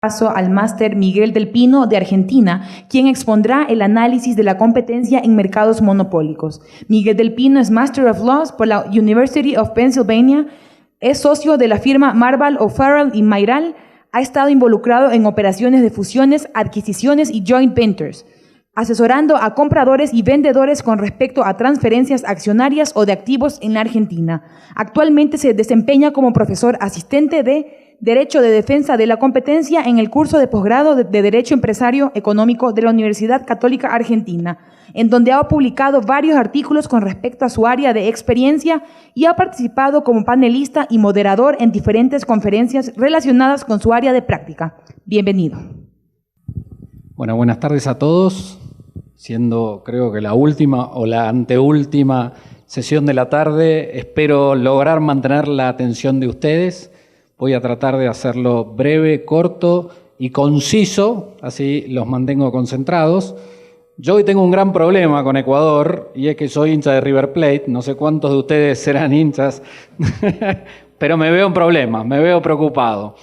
Paso al máster Miguel del Pino de Argentina, quien expondrá el análisis de la competencia en mercados monopólicos. Miguel del Pino es Master of Laws por la University of Pennsylvania, es socio de la firma Marval, O'Farrell y Mayral, ha estado involucrado en operaciones de fusiones, adquisiciones y joint ventures, asesorando a compradores y vendedores con respecto a transferencias accionarias o de activos en la Argentina. Actualmente se desempeña como profesor asistente de Derecho de Defensa de la Competencia en el curso de posgrado de Derecho Empresario Económico de la Universidad Católica Argentina, en donde ha publicado varios artículos con respecto a su área de experiencia y ha participado como panelista y moderador en diferentes conferencias relacionadas con su área de práctica. Bienvenido. Bueno, buenas tardes a todos. Siendo creo que la última o la anteúltima sesión de la tarde, espero lograr mantener la atención de ustedes. Voy a tratar de hacerlo breve, corto y conciso, así los mantengo concentrados. Yo hoy tengo un gran problema con Ecuador y es que soy hincha de River Plate. No sé cuántos de ustedes serán hinchas, pero me veo en problemas, me veo preocupado.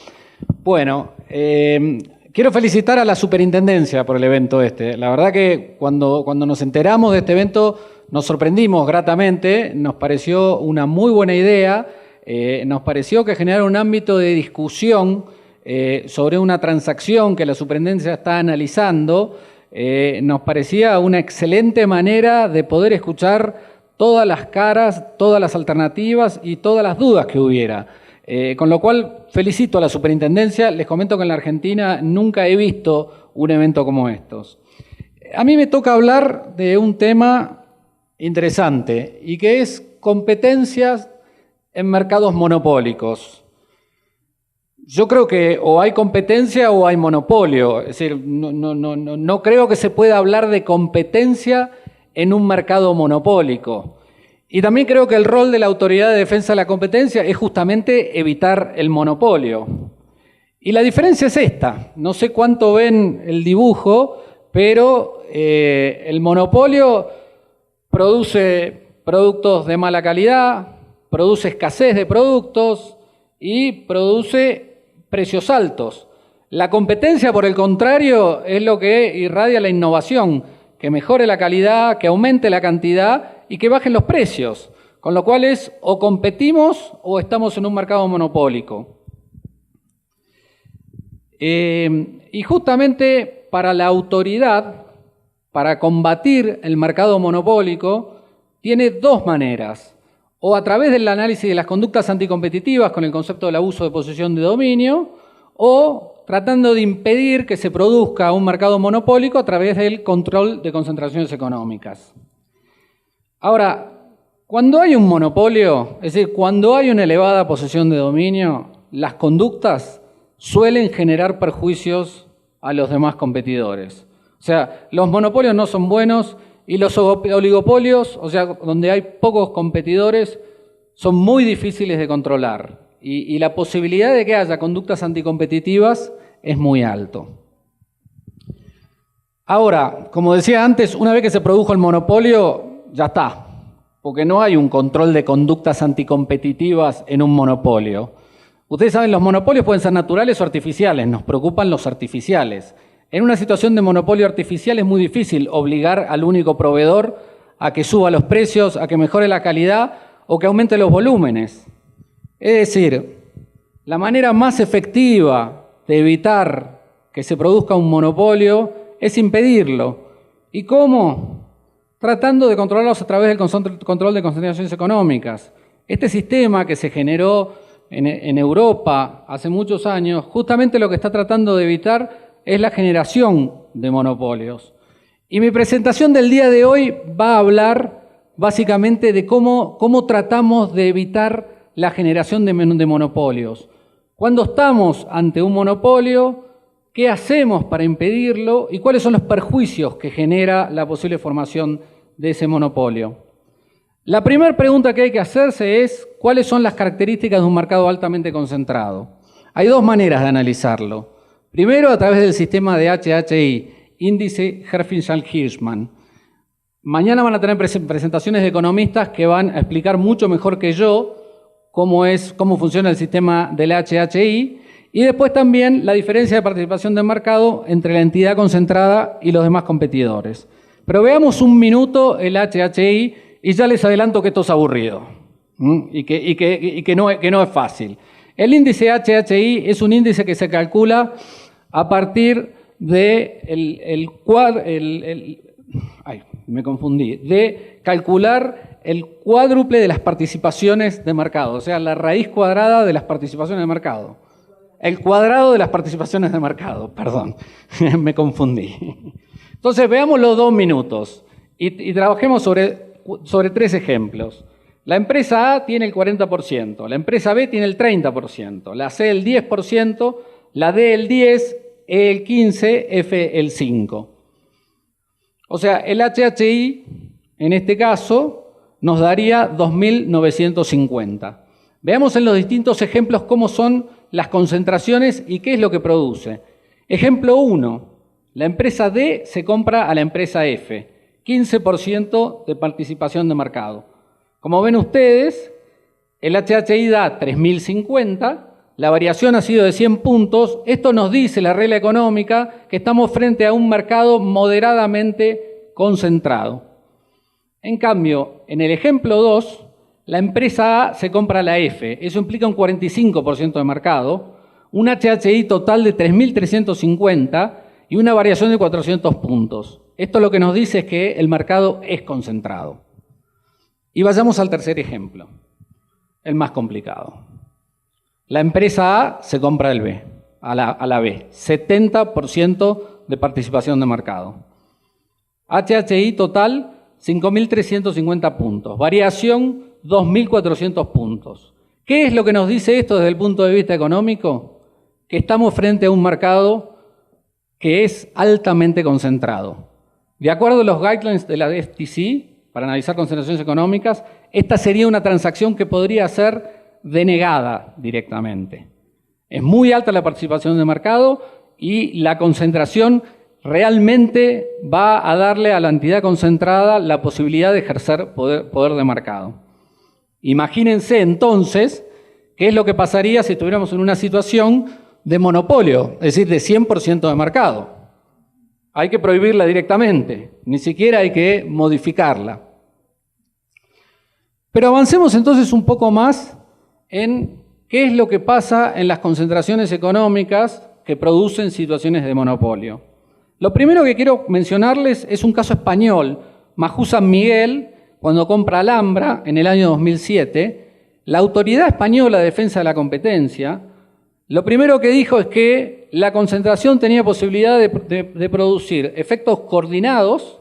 Bueno, quiero felicitar a la superintendencia por el evento este. La verdad que cuando nos enteramos de este evento nos sorprendimos gratamente, nos pareció una muy buena idea. Nos pareció que generar un ámbito de discusión sobre una transacción que la superintendencia está analizando, nos parecía una excelente manera de poder escuchar todas las caras, todas las alternativas y todas las dudas que hubiera. Con lo cual felicito a la superintendencia. Les comento que en la Argentina nunca he visto un evento como estos. A mí me toca hablar de un tema interesante y que es competencias en mercados monopólicos. Yo creo que o hay competencia o hay monopolio. Es decir, no creo que se pueda hablar de competencia en un mercado monopólico. Y también creo que el rol de la Autoridad de Defensa de la Competencia es justamente evitar el monopolio. Y la diferencia es esta. No sé cuánto ven el dibujo, pero el monopolio produce productos de mala calidad, produce escasez de productos y produce precios altos. La competencia, por el contrario, es lo que irradia la innovación, que mejore la calidad, que aumente la cantidad y que bajen los precios. Con lo cual es o competimos o estamos en un mercado monopólico. Y justamente para la autoridad, para combatir el mercado monopólico, tiene dos maneras. O a través del análisis de las conductas anticompetitivas con el concepto del abuso de posición de dominio, o tratando de impedir que se produzca un mercado monopólico a través del control de concentraciones económicas. Ahora, cuando hay un monopolio, es decir, cuando hay una elevada posición de dominio, las conductas suelen generar perjuicios a los demás competidores. O sea, los monopolios no son buenos. Y los oligopolios, o sea, donde hay pocos competidores, son muy difíciles de controlar. Y la posibilidad de que haya conductas anticompetitivas es muy alto. Ahora, como decía antes, una vez que se produjo el monopolio, ya está. Porque no hay un control de conductas anticompetitivas en un monopolio. Ustedes saben, los monopolios pueden ser naturales o artificiales. Nos preocupan los artificiales. En una situación de monopolio artificial es muy difícil obligar al único proveedor a que suba los precios, a que mejore la calidad o que aumente los volúmenes. Es decir, la manera más efectiva de evitar que se produzca un monopolio es impedirlo. ¿Y cómo? Tratando de controlarlos a través del control de concentraciones económicas. Este sistema que se generó en Europa hace muchos años, justamente lo que está tratando de evitar es la generación de monopolios. Y mi presentación del día de hoy va a hablar básicamente de cómo tratamos de evitar la generación de monopolios. Cuando estamos ante un monopolio, ¿qué hacemos para impedirlo? ¿Y cuáles son los perjuicios que genera la posible formación de ese monopolio? La primera pregunta que hay que hacerse es ¿cuáles son las características de un mercado altamente concentrado? Hay dos maneras de analizarlo. Primero, a través del sistema de HHI, índice Herfindahl-Hirschman. Mañana van a tener presentaciones de economistas que van a explicar mucho mejor que yo cómo funciona el sistema del HHI Y después también la diferencia de participación de mercado entre la entidad concentrada y los demás competidores. Pero veamos un minuto el HHI y ya les adelanto que esto es aburrido y que no es fácil. El índice HHI es un índice que se calcula a partir de de calcular el cuádruple de las participaciones de mercado, o sea, la raíz cuadrada de las participaciones de mercado. El cuadrado de las participaciones de mercado, perdón, me confundí. Entonces, veamos los 2 minutos y trabajemos sobre 3 ejemplos. La empresa A tiene el 40%, la empresa B tiene el 30%, la C el 10%, la D el 10%, E el 15%, F el 5%. O sea, el HHI, en este caso, nos daría 2.950. Veamos en los distintos ejemplos cómo son las concentraciones y qué es lo que produce. Ejemplo 1. La empresa D se compra a la empresa F. 15% de participación de mercado. Como ven ustedes, el HHI da 3.050. La variación ha sido de 100 puntos. Esto nos dice la regla económica que estamos frente a un mercado moderadamente concentrado. En cambio, en el ejemplo 2, la empresa A se compra a la F. Eso implica un 45% de mercado, un HHI total de 3.350 y una variación de 400 puntos. Esto lo que nos dice es que el mercado es concentrado. Y vayamos al tercer ejemplo, el más complicado. La empresa A se compra al B, a la B, 70% de participación de mercado. HHI total, 5.350 puntos. Variación, 2.400 puntos. ¿Qué es lo que nos dice esto desde el punto de vista económico? Que estamos frente a un mercado que es altamente concentrado. De acuerdo a los guidelines de la FTC, para analizar concentraciones económicas, esta sería una transacción que podría ser denegada directamente. Es muy alta la participación de mercado y la concentración realmente va a darle a la entidad concentrada la posibilidad de ejercer poder de mercado. Imagínense entonces qué es lo que pasaría si estuviéramos en una situación de monopolio, es decir, de 100% de mercado. Hay que prohibirla directamente, ni siquiera hay que modificarla. Pero avancemos entonces un poco más en qué es lo que pasa en las concentraciones económicas que producen situaciones de monopolio. Lo primero que quiero mencionarles es un caso español. Majú San Miguel, cuando compra Alhambra en el año 2007, la Autoridad Española de Defensa de la Competencia, lo primero que dijo es que la concentración tenía posibilidad de producir efectos coordinados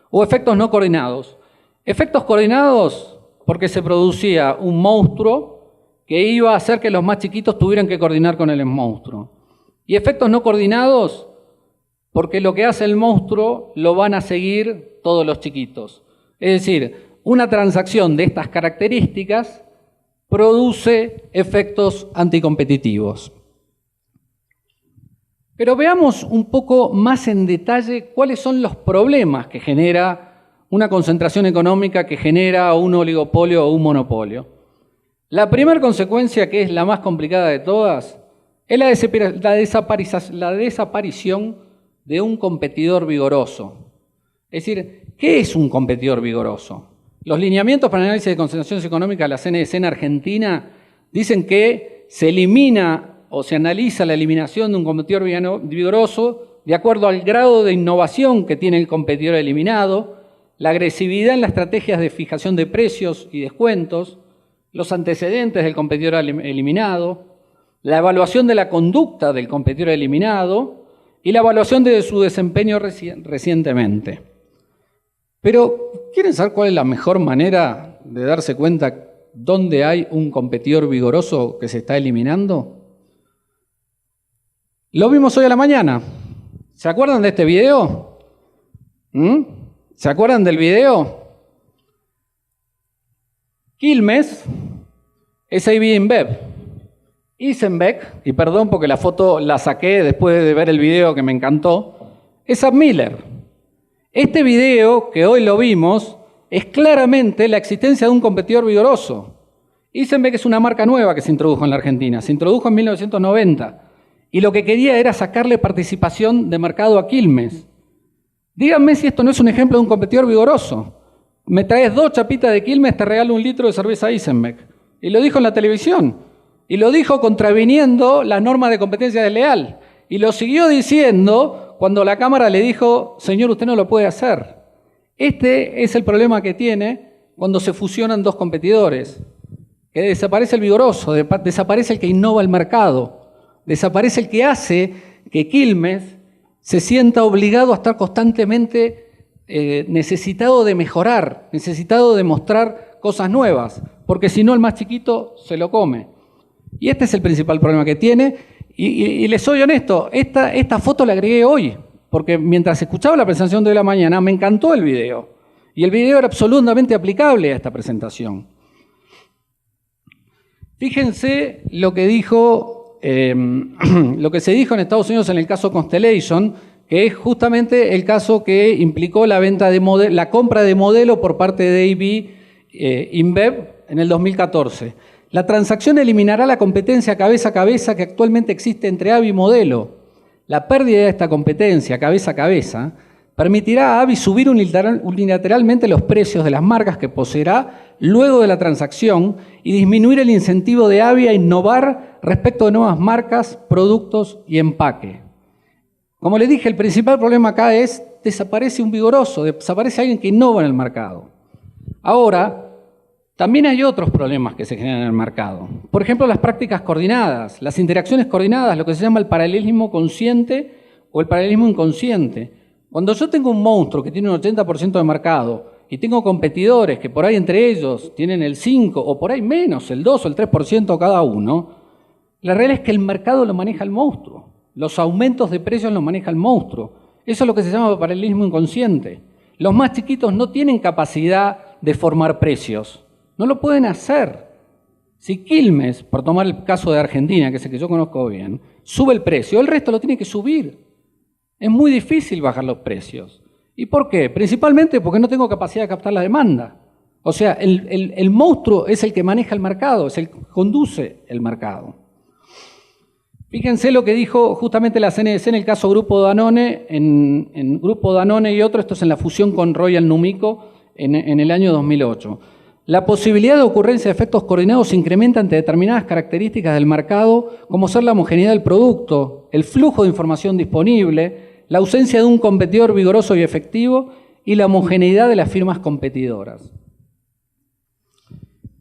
o efectos no coordinados. Efectos coordinados porque se producía un monstruo que iba a hacer que los más chiquitos tuvieran que coordinar con el monstruo. Y efectos no coordinados porque lo que hace el monstruo lo van a seguir todos los chiquitos. Es decir, una transacción de estas características produce efectos anticompetitivos. Pero veamos un poco más en detalle cuáles son los problemas que genera una concentración económica que genera un oligopolio o un monopolio. La primera consecuencia, que es la más complicada de todas, es la desaparición de un competidor vigoroso. Es decir, ¿qué es un competidor vigoroso? Los lineamientos para el análisis de concentraciones económicas de la CNDC en Argentina dicen que se elimina o se analiza la eliminación de un competidor vigoroso de acuerdo al grado de innovación que tiene el competidor eliminado, la agresividad en las estrategias de fijación de precios y descuentos, los antecedentes del competidor eliminado, la evaluación de la conducta del competidor eliminado y la evaluación de su desempeño recientemente. Pero, ¿quieren saber cuál es la mejor manera de darse cuenta dónde hay un competidor vigoroso que se está eliminando? Lo vimos hoy a la mañana. ¿Se acuerdan de este video? ¿Se acuerdan del video? Quilmes, SAB InBev, Isenbeck, y perdón porque la foto la saqué después de ver el video que me encantó, es AppMiller. Este video que hoy lo vimos es claramente la existencia de un competidor vigoroso. Isenbeck es una marca nueva que se introdujo en la Argentina, se introdujo en 1990. y lo que quería era sacarle participación de mercado a Quilmes. Díganme si esto no es un ejemplo de un competidor vigoroso. Me traes 2 chapitas de Quilmes, te regalo 1 litro de cerveza Eisenbeck. Y lo dijo en la televisión. Y lo dijo contraviniendo la norma de competencia desleal. Y lo siguió diciendo cuando la Cámara le dijo, señor, usted no lo puede hacer. Este es el problema que tiene cuando se fusionan 2 competidores. Que desaparece el vigoroso, desaparece el que innova el mercado, desaparece el que hace que Quilmes se sienta obligado a estar constantemente necesitado de mejorar, necesitado de mostrar cosas nuevas, porque si no el más chiquito se lo come. Y este es el principal problema que tiene, y les soy honesto, esta foto la agregué hoy, porque mientras escuchaba la presentación de hoy la mañana me encantó el video, y el video era absolutamente aplicable a esta presentación. Fíjense lo que se dijo en Estados Unidos en el caso Constellation, que es justamente el caso que implicó la compra de modelo por parte de AB InBev en el 2014. La transacción eliminará la competencia cabeza a cabeza que actualmente existe entre AB y Modelo. La pérdida de esta competencia cabeza a cabeza permitirá a ABI subir unilateralmente los precios de las marcas que poseerá luego de la transacción y disminuir el incentivo de ABI a innovar respecto de nuevas marcas, productos y empaque. Como les dije, el principal problema acá es desaparece un vigoroso, desaparece alguien que innova en el mercado. Ahora, también hay otros problemas que se generan en el mercado. Por ejemplo, las prácticas coordinadas, las interacciones coordinadas, lo que se llama el paralelismo consciente o el paralelismo inconsciente. Cuando yo tengo un monstruo que tiene un 80% de mercado y tengo competidores que por ahí entre ellos tienen el 5 o por ahí menos, el 2 o el 3% cada uno, la realidad es que el mercado lo maneja el monstruo. Los aumentos de precios los maneja el monstruo. Eso es lo que se llama paralelismo inconsciente. Los más chiquitos no tienen capacidad de formar precios. No lo pueden hacer. Si Quilmes, por tomar el caso de Argentina, que es el que yo conozco bien, sube el precio, el resto lo tiene que subir. Es muy difícil bajar los precios. ¿Y por qué? Principalmente porque no tengo capacidad de captar la demanda. O sea, el monstruo es el que maneja el mercado, es el que conduce el mercado. Fíjense lo que dijo justamente la CNDC en el caso Grupo Danone, en Grupo Danone y otro, esto es en la fusión con Royal Numico en el año 2008. La posibilidad de ocurrencia de efectos coordinados se incrementa ante determinadas características del mercado, como ser la homogeneidad del producto, el flujo de información disponible, la ausencia de un competidor vigoroso y efectivo y la homogeneidad de las firmas competidoras.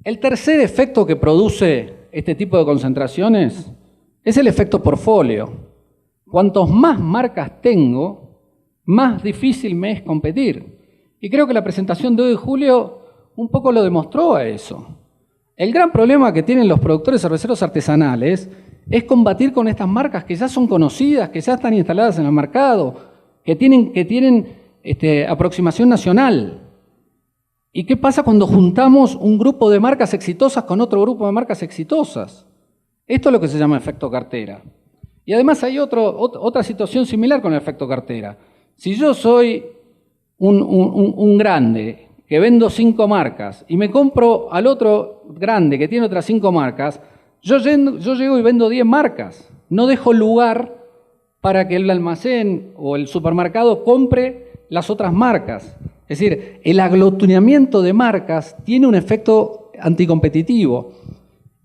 El tercer efecto que produce este tipo de concentraciones es el efecto portfolio. Cuantos más marcas tengo, más difícil me es competir. Y creo que la presentación de hoy de Julio un poco lo demostró a eso. El gran problema que tienen los productores cerveceros artesanales es combatir con estas marcas que ya son conocidas, que ya están instaladas en el mercado, que tienen aproximación nacional. ¿Y qué pasa cuando juntamos un grupo de marcas exitosas con otro grupo de marcas exitosas? Esto es lo que se llama efecto cartera. Y además hay otra situación similar con el efecto cartera. Si yo soy un grande que vendo 5 marcas y me compro al otro grande que tiene otras 5 marcas, yo llego y vendo 10 marcas. No dejo lugar para que el almacén o el supermercado compre las otras marcas. Es decir, el aglutinamiento de marcas tiene un efecto anticompetitivo.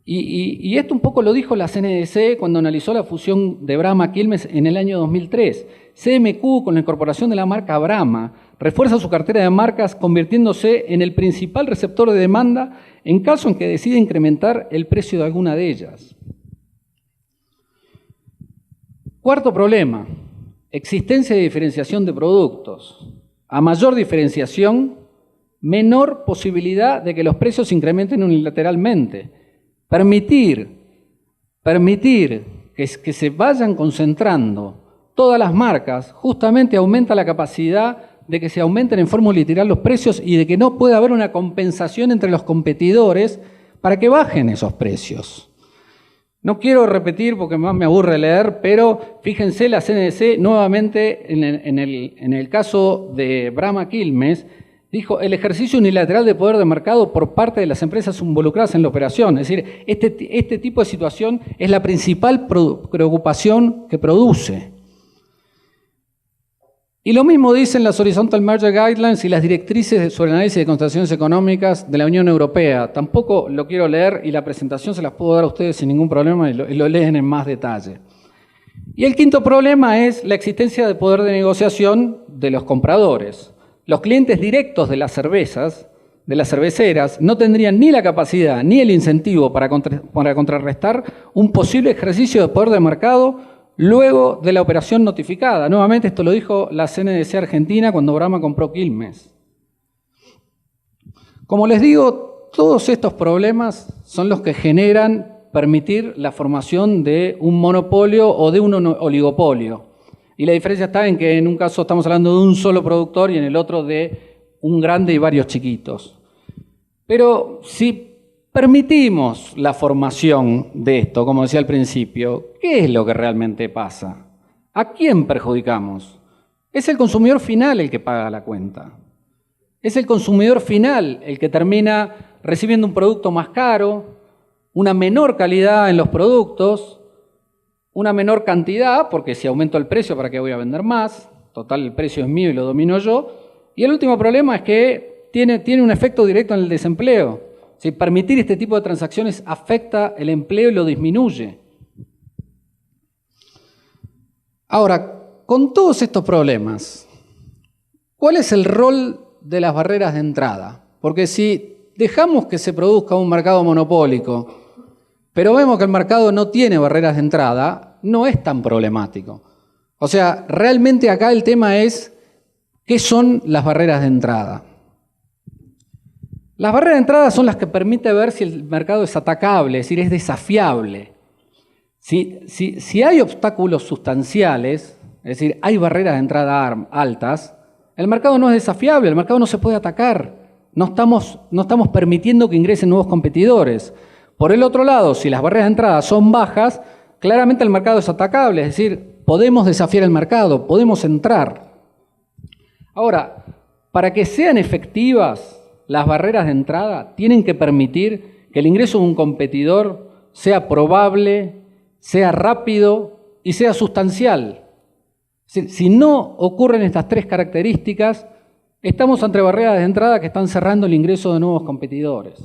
Y esto un poco lo dijo la CNDC cuando analizó la fusión de Brahma Quilmes en el año 2003. CMQ, con la incorporación de la marca Brahma, refuerza su cartera de marcas convirtiéndose en el principal receptor de demanda en caso en que decida incrementar el precio de alguna de ellas. Cuarto problema, existencia de diferenciación de productos. A mayor diferenciación, menor posibilidad de que los precios se incrementen unilateralmente. Permitir que se vayan concentrando todas las marcas justamente aumenta la capacidad de que se aumenten en forma unilateral los precios y de que no pueda haber una compensación entre los competidores para que bajen esos precios. No quiero repetir porque más me aburre leer, pero fíjense la CNDC nuevamente en el caso de Brahma Quilmes, dijo el ejercicio unilateral de poder de mercado por parte de las empresas involucradas en la operación. Es decir, este tipo de situación es la principal preocupación que produce. Y lo mismo dicen las Horizontal Merger Guidelines y las directrices sobre el análisis de concentraciones económicas de la Unión Europea. Tampoco lo quiero leer y la presentación se las puedo dar a ustedes sin ningún problema y lo leen en más detalle. Y el quinto problema es la existencia de poder de negociación de los compradores. Los clientes directos de las cervezas, de las cerveceras, no tendrían ni la capacidad ni el incentivo para contrarrestar un posible ejercicio de poder de mercado luego de la operación notificada. Nuevamente esto lo dijo la CNDC Argentina cuando Brahma compró Quilmes. Como les digo, todos estos problemas son los que generan permitir la formación de un monopolio o de un oligopolio. Y la diferencia está en que en un caso estamos hablando de un solo productor y en el otro de un grande y varios chiquitos. Pero si permitimos la formación de esto, como decía al principio, ¿qué es lo que realmente pasa? ¿A quién perjudicamos? Es el consumidor final el que paga la cuenta. Es el consumidor final el que termina recibiendo un producto más caro, una menor calidad en los productos, una menor cantidad, porque si aumento el precio, ¿para qué voy a vender más? Total, el precio es mío y lo domino yo. Y el último problema es que tiene un efecto directo en el desempleo. Si permitir este tipo de transacciones afecta el empleo y lo disminuye. Ahora, con todos estos problemas, ¿cuál es el rol de las barreras de entrada? Porque si dejamos que se produzca un mercado monopólico, pero vemos que el mercado no tiene barreras de entrada, no es tan problemático. O sea, realmente acá el tema es, ¿qué son las barreras de entrada? Las barreras de entrada son las que permiten ver si el mercado es atacable, es decir, es desafiable. Si hay obstáculos sustanciales, es decir, hay barreras de entrada altas, el mercado no es desafiable, el mercado no se puede atacar. No estamos permitiendo que ingresen nuevos competidores. Por el otro lado, si las barreras de entrada son bajas, claramente el mercado es atacable, es decir, podemos desafiar el mercado, podemos entrar. Ahora, para que sean efectivas las barreras de entrada, tienen que permitir que el ingreso de un competidor sea probable, sea rápido y sea sustancial. Si no ocurren estas tres características, estamos ante barreras de entrada que están cerrando el ingreso de nuevos competidores.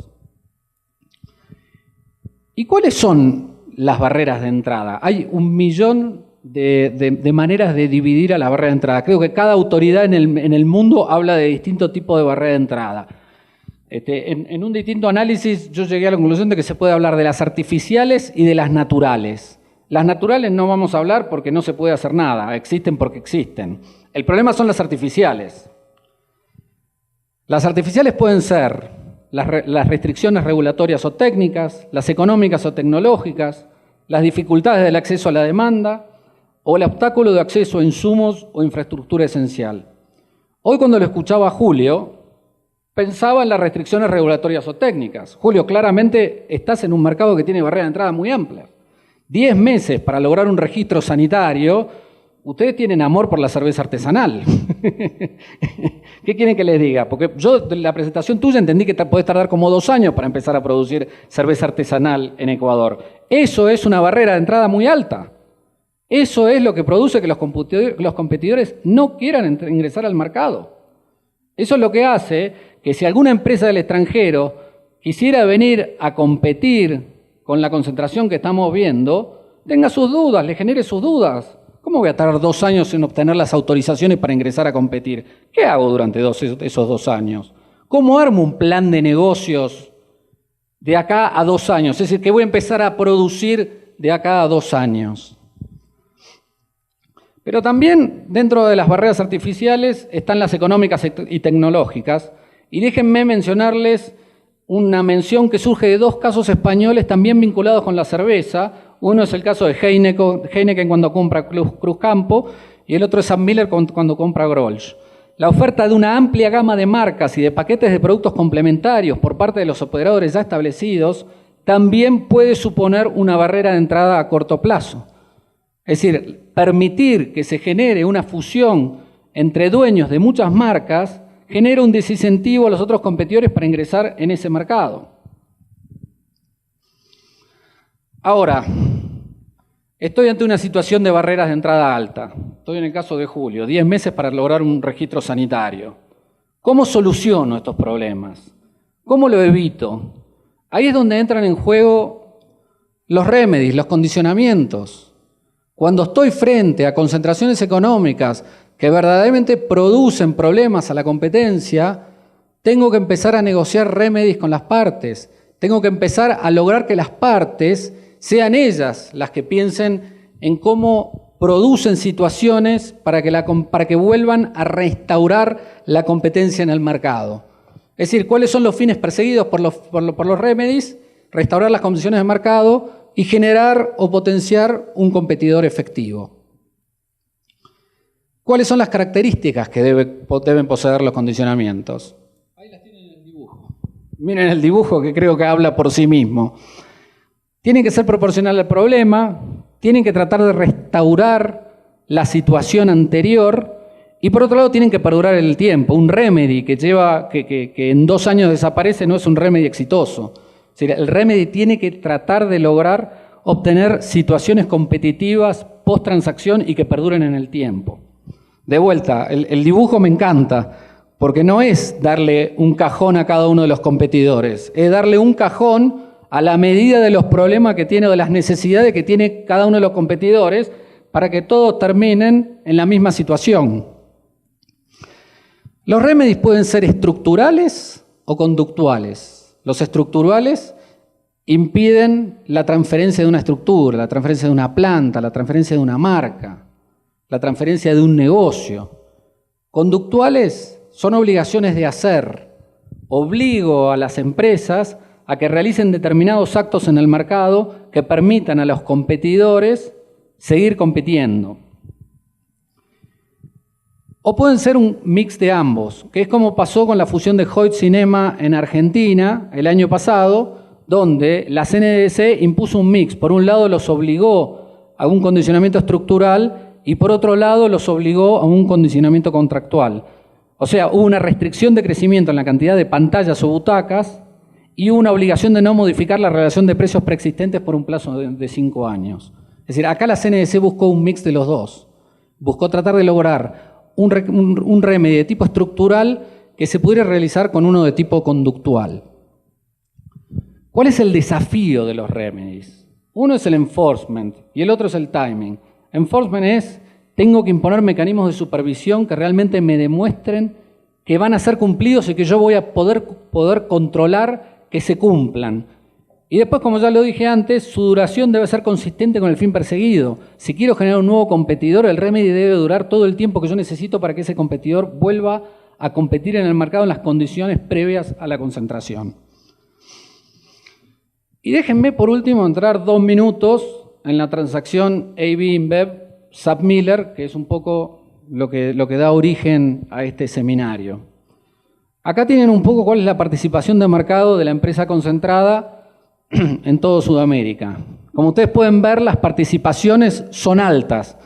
¿Y cuáles son las barreras de entrada? Hay 1 millón de maneras de dividir a la barrera de entrada. Creo que cada autoridad en el mundo habla de distintos tipos de barrera de entrada. En un distinto análisis yo llegué a la conclusión de que se puede hablar de las artificiales y de las naturales. Las naturales no vamos a hablar porque no se puede hacer nada, existen porque existen. El problema son las artificiales. Las artificiales pueden ser las restricciones regulatorias o técnicas, las económicas o tecnológicas, las dificultades del acceso a la demanda o el obstáculo de acceso a insumos o infraestructura esencial. Hoy cuando lo escuchaba a Julio, pensaba en las restricciones regulatorias o técnicas. Julio, claramente estás en un mercado que tiene barreras de entrada muy amplias. 10 meses para lograr un registro sanitario, ustedes tienen amor por la cerveza artesanal. ¿Qué quieren que les diga? Porque yo de la presentación tuya entendí que podés tardar como 2 años para empezar a producir cerveza artesanal en Ecuador. Eso es una barrera de entrada muy alta. Eso es lo que produce que los competidores no quieran ingresar al mercado. Eso es lo que hace que si alguna empresa del extranjero quisiera venir a competir con la concentración que estamos viendo, tenga sus dudas, le genere sus dudas. ¿Cómo voy a tardar 2 años en obtener las autorizaciones para ingresar a competir? ¿Qué hago durante esos 2 años? ¿Cómo armo un plan de negocios de acá a 2 años? Es decir, que voy a empezar a producir de acá a 2 años. Pero también dentro de las barreras artificiales están las económicas y tecnológicas. Y déjenme mencionarles una mención que surge de 2 casos españoles también vinculados con la cerveza. Uno es el caso de Heineken cuando compra Cruzcampo y el otro es Sam Miller cuando compra Grolsch. La oferta de una amplia gama de marcas y de paquetes de productos complementarios por parte de los operadores ya establecidos también puede suponer una barrera de entrada a corto plazo. Es decir, permitir que se genere una fusión entre dueños de muchas marcas genera un desincentivo a los otros competidores para ingresar en ese mercado. Ahora, estoy ante una situación de barreras de entrada alta. Estoy en el caso de Julio, 10 meses para lograr un registro sanitario. ¿Cómo soluciono estos problemas? ¿Cómo lo evito? Ahí es donde entran en juego los remedies, los condicionamientos. Cuando estoy frente a concentraciones económicas que verdaderamente producen problemas a la competencia, tengo que empezar a negociar remedies con las partes. Tengo que empezar a lograr que las partes sean ellas las que piensen en cómo producen situaciones para que vuelvan a restaurar la competencia en el mercado. Es decir, ¿cuáles son los fines perseguidos por los remedies? Restaurar las condiciones de mercado y generar o potenciar un competidor efectivo. ¿Cuáles son las características que deben poseer los condicionamientos? Ahí las tienen en el dibujo. Miren el dibujo que creo que habla por sí mismo. Tienen que ser proporcional al problema, tienen que tratar de restaurar la situación anterior y por otro lado tienen que perdurar en el tiempo. Un remedy que en 2 años desaparece no es un remedy exitoso. Es decir, el remedy tiene que tratar de lograr obtener situaciones competitivas post-transacción y que perduren en el tiempo. De vuelta, el dibujo me encanta porque no es darle un cajón a cada uno de los competidores, es darle un cajón a la medida de los problemas que tiene o de las necesidades que tiene cada uno de los competidores para que todos terminen en la misma situación. Los remedies pueden ser estructurales o conductuales. Los estructurales impiden la transferencia de una estructura, la transferencia de una planta, la transferencia de una marca, la transferencia de un negocio. Conductuales son obligaciones de hacer. Obligo a las empresas a que realicen determinados actos en el mercado que permitan a los competidores seguir compitiendo. O pueden ser un mix de ambos, que es como pasó con la fusión de Hoyt Cinema en Argentina el año pasado, donde la CNDC impuso un mix. Por un lado los obligó a un condicionamiento estructural y por otro lado los obligó a un condicionamiento contractual. O sea, hubo una restricción de crecimiento en la cantidad de pantallas o butacas y una obligación de no modificar la relación de precios preexistentes por un plazo de 5 años. Es decir, acá la CNDC buscó un mix de los dos. Buscó tratar de lograr un remedio de tipo estructural que se pudiera realizar con uno de tipo conductual. ¿Cuál es el desafío de los remedies? Uno es el enforcement y el otro es el timing. Enforcement es, tengo que imponer mecanismos de supervisión que realmente me demuestren que van a ser cumplidos y que yo voy a poder controlar que se cumplan. Y después, como ya lo dije antes, su duración debe ser consistente con el fin perseguido. Si quiero generar un nuevo competidor, el remedy debe durar todo el tiempo que yo necesito para que ese competidor vuelva a competir en el mercado en las condiciones previas a la concentración. Y déjenme por último entrar 2 minutos en la transacción AB InBev SAP-Miller, que es un poco lo que da origen a este seminario. Acá tienen un poco cuál es la participación de mercado de la empresa concentrada en todo Sudamérica. Como ustedes pueden ver, las participaciones son altas.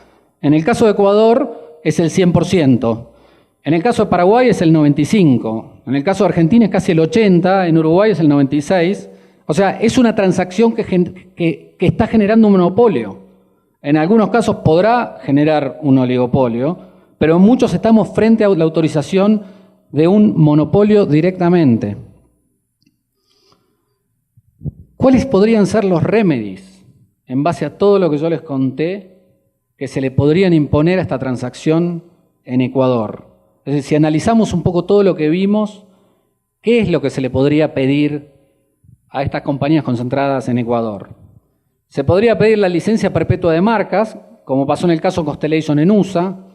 En el caso de Ecuador es el 100%. En el caso de Paraguay es el 95%. En el caso de Argentina es casi el 80%. En Uruguay es el 96%. O sea, es una transacción que está generando un monopolio. En algunos casos podrá generar un oligopolio, pero en muchos estamos frente a la autorización de un monopolio directamente. ¿Cuáles podrían ser los remedies en base a todo lo que yo les conté que se le podrían imponer a esta transacción en Ecuador? Es decir, si analizamos un poco todo lo que vimos, ¿qué es lo que se le podría pedir a estas compañías concentradas en Ecuador? Se podría pedir la licencia perpetua de marcas, como pasó en el caso Constellation en USA.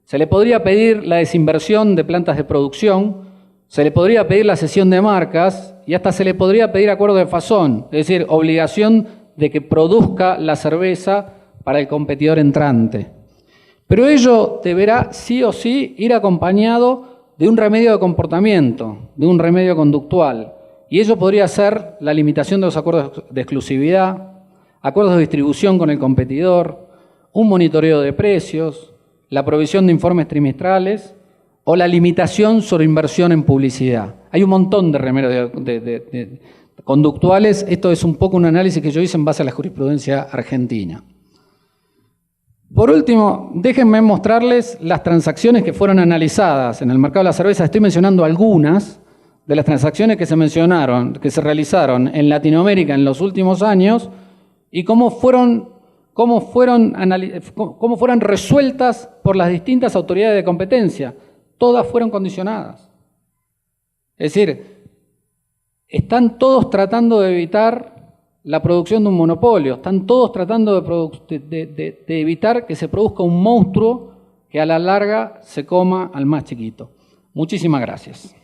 Se le podría pedir la desinversión de plantas de producción, se le podría pedir la cesión de marcas y hasta se le podría pedir acuerdo de fazón, es decir, obligación de que produzca la cerveza para el competidor entrante. Pero ello deberá sí o sí ir acompañado de un remedio de comportamiento, de un remedio conductual. Y ello podría ser la limitación de los acuerdos de exclusividad, acuerdos de distribución con el competidor, un monitoreo de precios, la provisión de informes trimestrales o la limitación sobre inversión en publicidad. Hay un montón de remedios conductuales. Esto es un poco un análisis que yo hice en base a la jurisprudencia argentina. Por último, déjenme mostrarles las transacciones que fueron analizadas en el mercado de la cerveza. Estoy mencionando algunas de las transacciones que se realizaron en Latinoamérica en los últimos años y cómo fueron resueltas por las distintas autoridades de competencia. Todas fueron condicionadas. Es decir, están todos tratando de evitar la producción de un monopolio, están todos tratando de evitar que se produzca un monstruo que a la larga se coma al más chiquito. Muchísimas gracias.